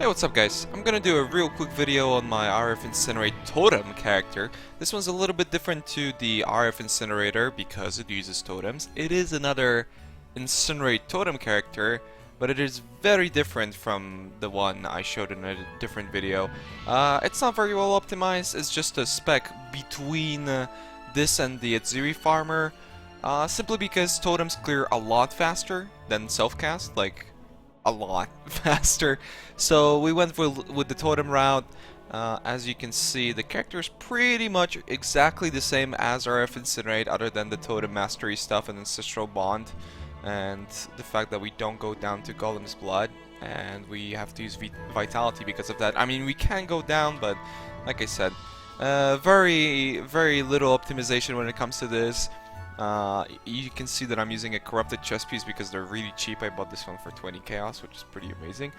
Hey, what's up guys? I'm gonna do a real quick video on my RF Incinerate totem character. This one's a little bit different to the RF Incinerator because it uses totems. It is another Incinerate totem character, but it is very different from the one I showed in a different video. It's not very well optimized, it's just a spec between this and the Atziri farmer, simply because totems clear a lot faster than self-cast, like a lot faster. So we went with the totem route. As you can see, the character is pretty much exactly the same as RF Incinerate, other than the totem mastery stuff and ancestral bond, and the fact that we don't go down to Golem's blood, and we have to use vitality because of that. I mean, we can go down, but like I said, very little optimization when it comes to this. You can see that I'm using a corrupted chess piece because they're really cheap. I bought this one for 20 chaos, which is pretty amazing.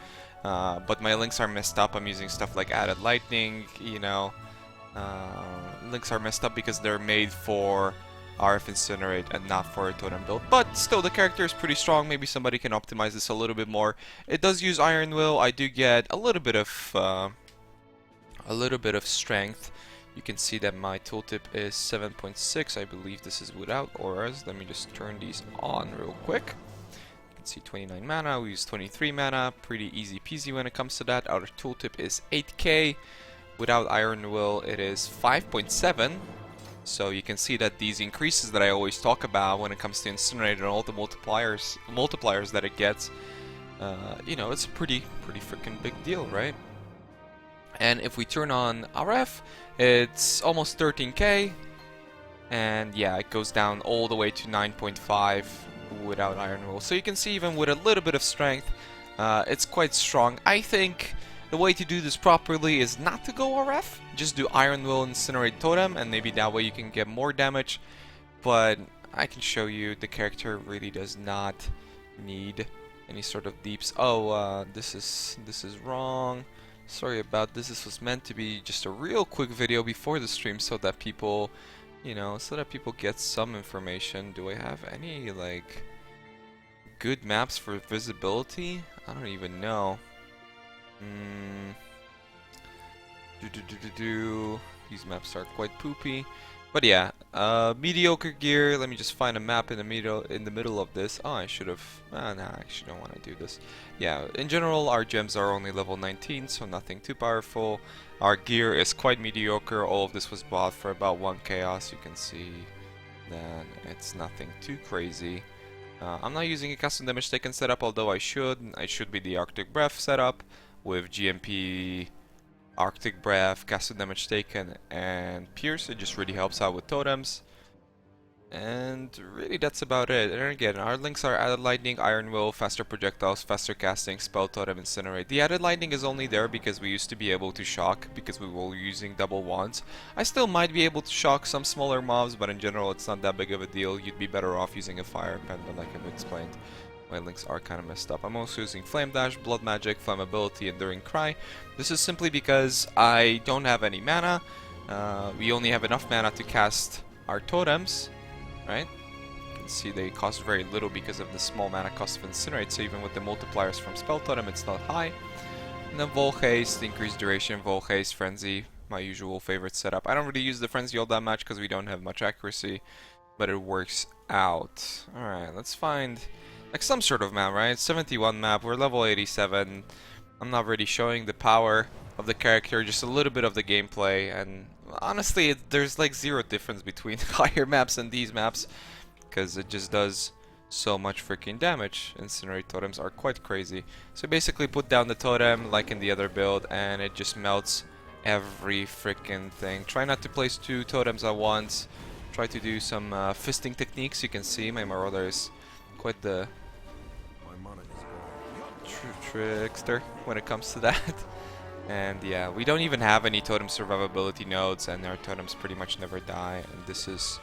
But my links are messed up. I'm using stuff like added lightning, you know. Links are messed up because they're made for RF Incinerate and not for a totem build. But still, the character is pretty strong. Maybe somebody can optimize this a little bit more. It does use Iron Will. I do get a little bit of strength. You can see that my tooltip is 7.6. I believe this is without auras. Let me just turn these on real quick. You can see 29 mana. We use 23 mana. Pretty easy peasy when it comes to that. Our tooltip is 8k. Without Iron Will, it is 5.7. So you can see that these increases that I always talk about when it comes to Incinerate and all the multipliers that it gets, you know, it's a pretty freaking big deal, right? And if we turn on RF, it's almost 13k, and yeah, it goes down all the way to 9.5 without Iron Will. So you can see, even with a little bit of strength, it's quite strong. I think the way to do this properly is not to go RF, just do Iron Will Incinerate Totem, and maybe that way you can get more damage. But I can show you the character really does not need any sort of deeps. Oh, this is wrong. Sorry about this. This was meant to be just a real quick video before the stream so that people, you know, so that people get some information. Do I have any, like, good maps for visibility? I don't even know. These maps are quite poopy. But yeah, mediocre gear. Let me just find a map in the middle of this. Oh, I should have. Nah, I actually don't want to do this. Yeah, in general, our gems are only level 19, so nothing too powerful. Our gear is quite mediocre. All of this was bought for about 1 chaos. You can see that it's nothing too crazy. I'm not using a custom damage taken setup, although I should. I should be the Arctic Breath setup with GMP. Arctic Breath, Custom Damage Taken, and Pierce. It just really helps out with totems. And really that's about it. And again, our links are Added Lightning, Iron Will, Faster Projectiles, Faster Casting, Spell Totem, Incinerate. The Added Lightning is only there because we used to be able to shock, because we were using double wands. I still might be able to shock some smaller mobs, but in general it's not that big of a deal. You'd be better off using a Fire Pendant, like I've explained. My links are kind of messed up. I'm also using Flame Dash, Blood Magic, Flammability, Enduring Cry. This is simply because I don't have any mana. We only have enough mana to cast our totems, right? You can see they cost very little because of the small mana cost of Incinerate, so even with the multipliers from Spell Totem, it's not high. And then Vol Haste, increased duration, Vol Haste, Frenzy, my usual favorite setup. I don't really use the Frenzy all that much because we don't have much accuracy, but it works out. Alright, let's find like some sort of map, right? 71 map, we're level 87. I'm not really showing the power of the character, just a little bit of the gameplay, and honestly there's like zero difference between higher maps and these maps because it just does so much freaking damage. Incinerate totems are quite crazy. So basically put down the totem like in the other build and it just melts every freaking thing. Try not to place 2 totems at once. Try to do some fisting techniques. You can see my Marauder is quite the trickster when it comes to that. And yeah, we don't even have any totem survivability nodes, and our totems pretty much never die. And this is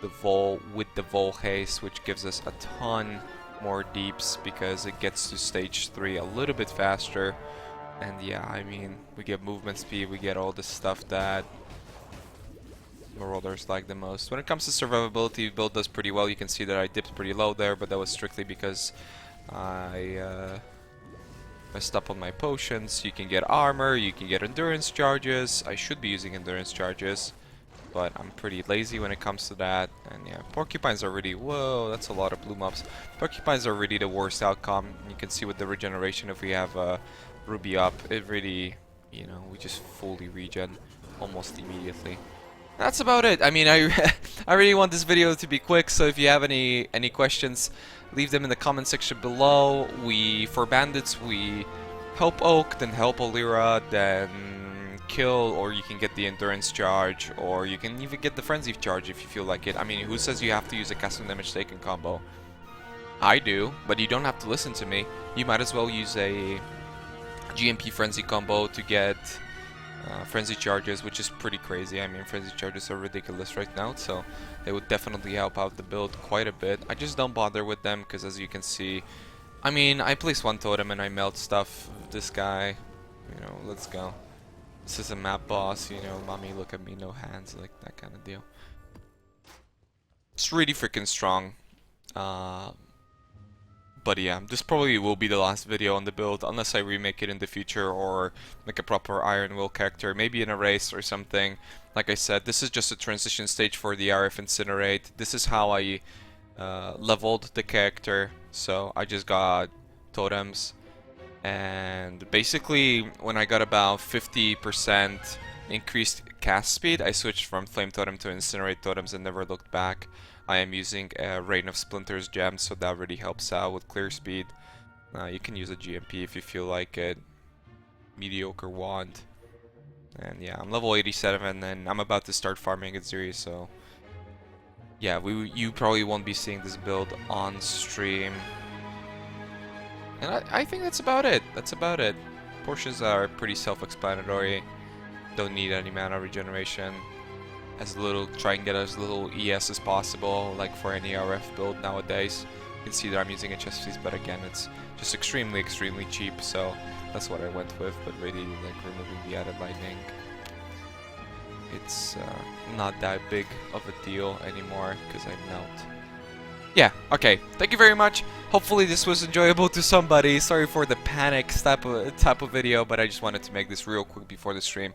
the Vol with the Vol Haste, which gives us a ton more deeps because it gets to stage 3 a little bit faster. And yeah, I mean, we get movement speed, we get all the stuff that Marauders like the most. When it comes to survivability, build does pretty well. You can see that I dipped pretty low there, but that was strictly because I messed up on my potions. You can get armor, you can get endurance charges. I should be using endurance charges, but I'm pretty lazy when it comes to that. And yeah, porcupines are really, whoa, that's a lot of blue mobs. Porcupines are really the worst outcome. You can see with the regeneration, if we have Ruby up, it really, you know, we just fully regen almost immediately. That's about it. I mean, I really want this video to be quick, so if you have any questions, leave them in the comment section below. For bandits, we help Oak, then help Olira, then kill, or you can get the endurance charge, or you can even get the frenzy charge if you feel like it. I mean, who says you have to use a custom damage taken combo? I do, but you don't have to listen to me. You might as well use a GMP frenzy combo to get frenzy charges, which is pretty crazy. I mean, frenzy charges are ridiculous right now, so they would definitely help out the build quite a bit. I just don't bother with them because, as you can see, I mean, I place one totem and I melt stuff. This guy, you know, let's go. This is a map boss, you know, mommy look at me, no hands, like that kind of deal. It's really freaking strong. But yeah, this probably will be the last video on the build, unless I remake it in the future or make a proper Iron Will character, maybe in a race or something. Like I said, this is just a transition stage for the RF Incinerate. This is how I leveled the character, so I just got totems. And basically, when I got about 50% increased cast speed, I switched from Flame Totem to Incinerate Totems and never looked back. I am using a Rain of Splinters gem, so that really helps out with clear speed. You can use a GMP if you feel like it. Mediocre wand. And yeah, I'm level 87 and I'm about to start farming Atziri, so yeah, you probably won't be seeing this build on stream. And I think that's about it. That's about it. Portions are pretty self-explanatory. Don't need any mana regeneration. Try and get as little ES as possible, like for any RF build nowadays. You can see that I'm using a chest piece, but again, it's just extremely cheap, so that's what I went with. But really, like, removing the added lightning, it's not that big of a deal anymore because I melt. Yeah, okay. Thank you very much. Hopefully this was enjoyable to somebody. Sorry for the panic type of video, but I just wanted to make this real quick before the stream.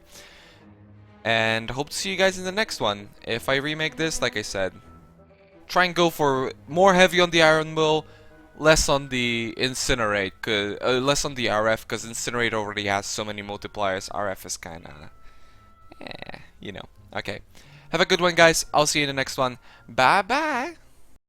And hope to see you guys in the next one. If I remake this, like I said, try and go for more heavy on the Iron Will, less on the Incinerate, less on the RF, because Incinerate already has so many multipliers. RF is kinda, you know. Okay. Have a good one, guys. I'll see you in the next one. Bye bye.